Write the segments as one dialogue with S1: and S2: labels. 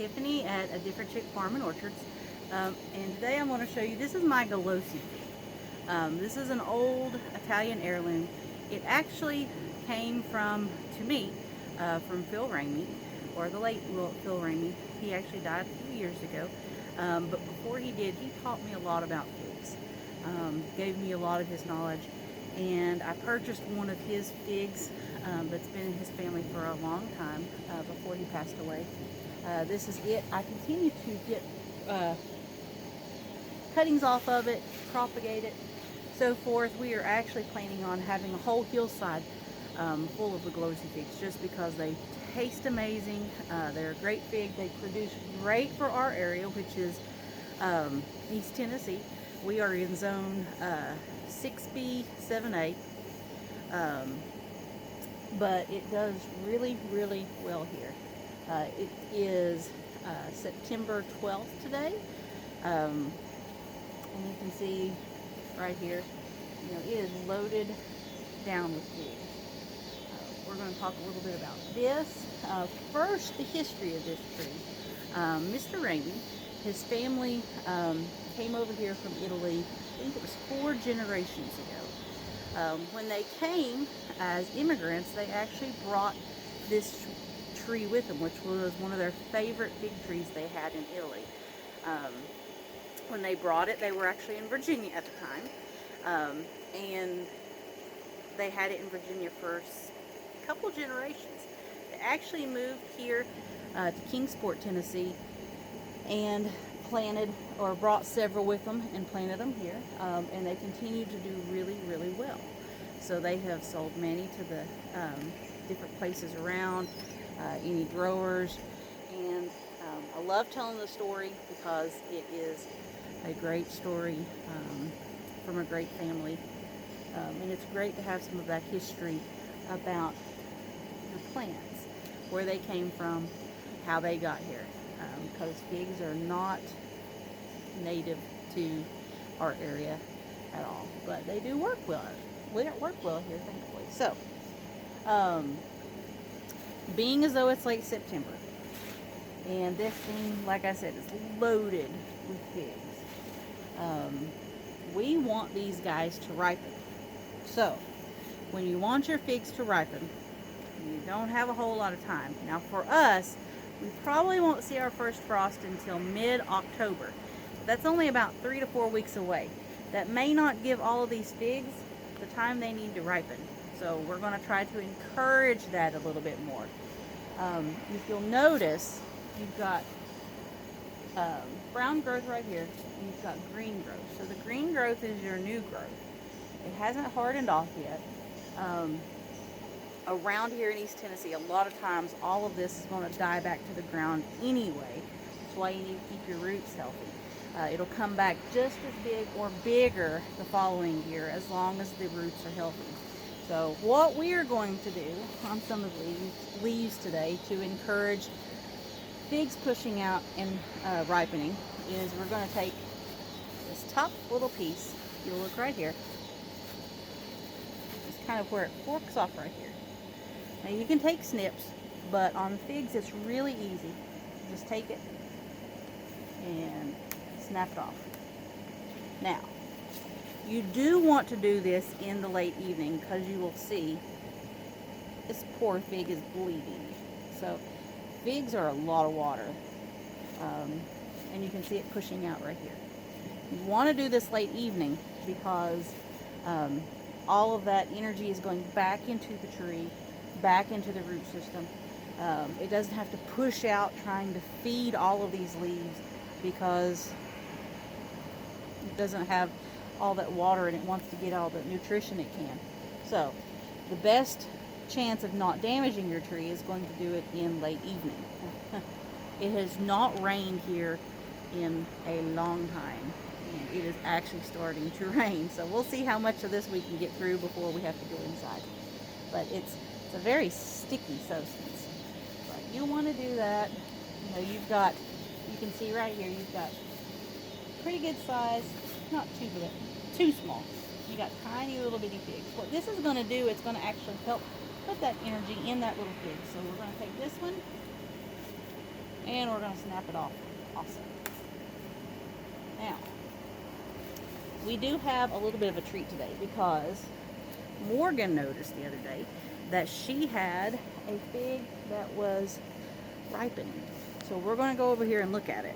S1: Tiffany at A Different Chick Farm and Orchards, and today I'm going to show you, this is my Galosi fig. This is an old Italian heirloom. It actually came to me, from Phil Ramey, or the late Phil Ramey. He actually died a few years ago, but before he did, he taught me a lot about figs, gave me a lot of his knowledge, and I purchased one of his figs that's been in his family for a long time, before he passed away. This is it. I continue to get cuttings off of it, propagate it, so forth. We are actually planning on having a whole hillside full of the Galosi figs, just because they taste amazing. They're a great fig. They produce great for our area, which is East Tennessee. We are in zone 6B, 7A, but it does really, really well here. It is September 12th today, and you can see right here, it is loaded down with figs. We're going to talk a little bit about this. First, the history of this tree. Mr. Ramey, his family came over here from Italy, I think it was 4 generations ago. When they came as immigrants, they actually brought this tree with them, which was one of their favorite fig trees they had in Italy. When they brought it, they were actually in Virginia at the time, and they had it in Virginia for a couple generations. They actually moved here to Kingsport, Tennessee, and planted, or brought several with them and planted them here, and they continue to do really, really well. So they have sold many to the different places around, any growers, and I love telling the story because it is a great story from a great family, and it's great to have some of that history about the plants, where they came from, how they got here, because figs are not native to our area at all, but they do work well. We don't work well here, thankfully. So, being as though it's late September, and this thing, like I said, is loaded with figs. We want these guys to ripen. So, when you want your figs to ripen, you don't have a whole lot of time. Now, for us, we probably won't see our first frost until mid-October. That's only about 3 to 4 weeks away. That may not give all of these figs the time they need to ripen. So we're going to try to encourage that a little bit more. If you'll notice, you've got brown growth right here, and you've got green growth. So the green growth is your new growth. It hasn't hardened off yet. Around here in East Tennessee, a lot of times all of this is going to die back to the ground anyway. That's why you need to keep your roots healthy. It'll come back just as big or bigger the following year, as long as the roots are healthy. So what we're going to do on some of these leaves today to encourage figs pushing out and ripening is we're going to take this top little piece. You'll look right here. It's kind of where it forks off right here. Now you can take snips, but on figs it's really easy. Just take it and snap it off. Now, you do want to do this in the late evening, because you will see this poor fig is bleeding. So figs are a lot of water, and you can see it pushing out right here. You want to do this late evening because all of that energy is going back into the tree, back into the root system. It doesn't have to push out trying to feed all of these leaves, because it doesn't have all that water and it wants to get all the nutrition it can. So the best chance of not damaging your tree is going to do it in late evening. It has not rained here in a long time, and it is actually starting to rain, so we'll see how much of this we can get through before we have to go inside. But it's a very sticky substance, but you want to do that. You can see right here, you've got pretty good size, not too big, too small. You got tiny little bitty figs. What this is going to do, it's going to actually help put that energy in that little fig. So we're going to take this one, And we're going to snap it off. Awesome. Now, we do have a little bit of a treat today because Morgan noticed the other day that she had a fig that was ripening. So we're going to go over here and look at it.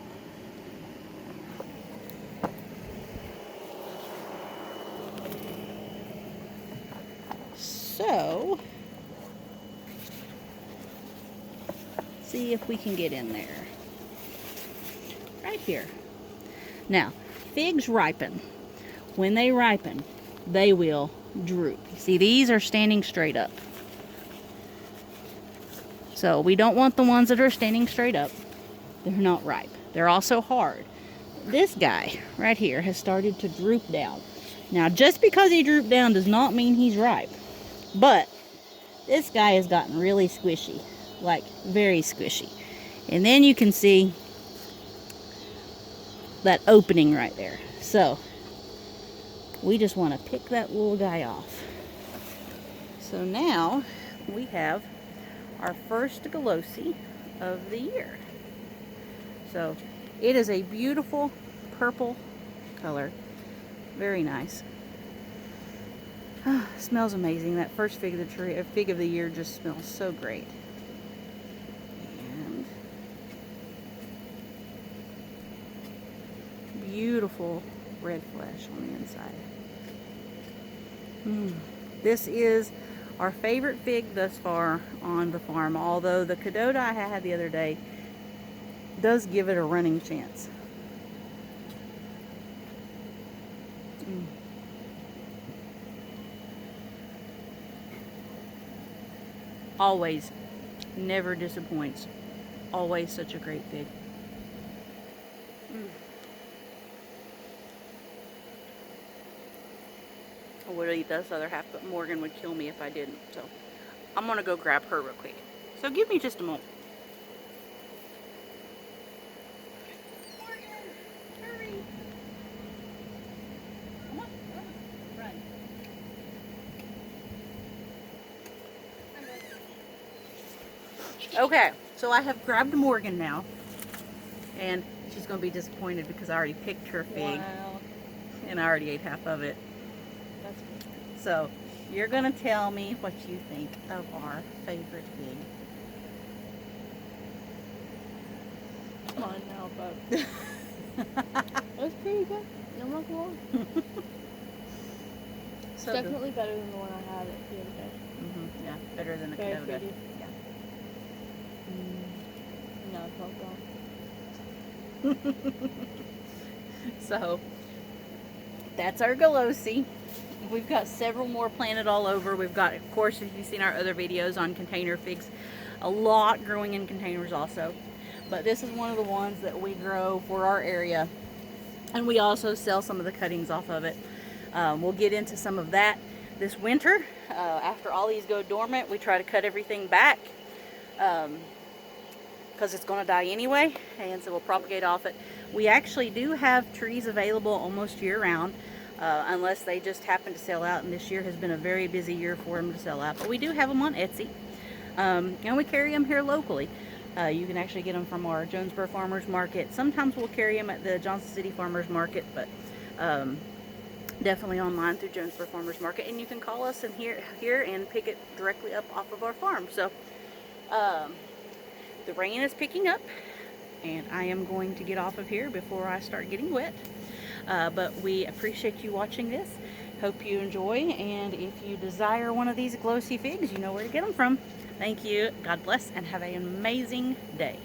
S1: So, see if we can get in there. Right here. Now, figs ripen. When they ripen, they will droop. See, these are standing straight up. So we don't want the ones that are standing straight up. They're not ripe. They're also hard. This guy right here has started to droop down. Now, just because he drooped down does not mean he's ripe. But this guy has gotten really squishy. Like, very squishy. And then you can see that opening right there. So, we just want to pick that little guy off. So now, we have our first Galosi of the year. So, it is a beautiful purple color. Very nice. Smells amazing. That first fig of the year just smells so great. And beautiful red flesh on the inside. This is our favorite fig thus far on the farm, although the Cadota I had the other day does give it a running chance. Always, never disappoints. Always such a great fig. I would eat this other half, but Morgan would kill me if I didn't. So I'm gonna go grab her real quick. So give me just a moment. Morgan, hurry! Come on, run. Okay, so I have grabbed Morgan now, and she's gonna be disappointed because I already picked her fig. Wow. And I already ate half of it. So, you're going to tell me what you think of our favorite fig.
S2: Come on now, but that's pretty good. I'm not gonna lie.
S1: So
S2: definitely better than the one I had the other day.
S1: Yeah, better than the
S2: Very
S1: Cadota.
S2: pretty.
S1: Yeah.
S2: No, it's all gone.
S1: So, that's our Galosi. We've got several more planted all over. We've got, of course, if you've seen our other videos on container figs, a lot growing in containers also. But this is one of the ones that we grow for our area. And we also sell some of the cuttings off of it. We'll get into some of that this winter. After all these go dormant, we try to cut everything back because it's going to die anyway. And so we'll propagate off it. We actually do have trees available almost year-round. Unless they just happen to sell out, and this year has been a very busy year for them to sell out. But we do have them on Etsy, and we carry them here locally. You can actually get them from our Jonesboro Farmers Market. Sometimes we'll carry them at the Johnson City Farmers Market, but definitely online through Jonesboro Farmers Market. And you can call us and here and pick it directly up off of our farm. So the rain is picking up, and I am going to get off of here before I start getting wet. But we appreciate you watching this. Hope you enjoy, and if you desire one of these Galosi figs, you know where to get them from. Thank you. God bless, and have an amazing day.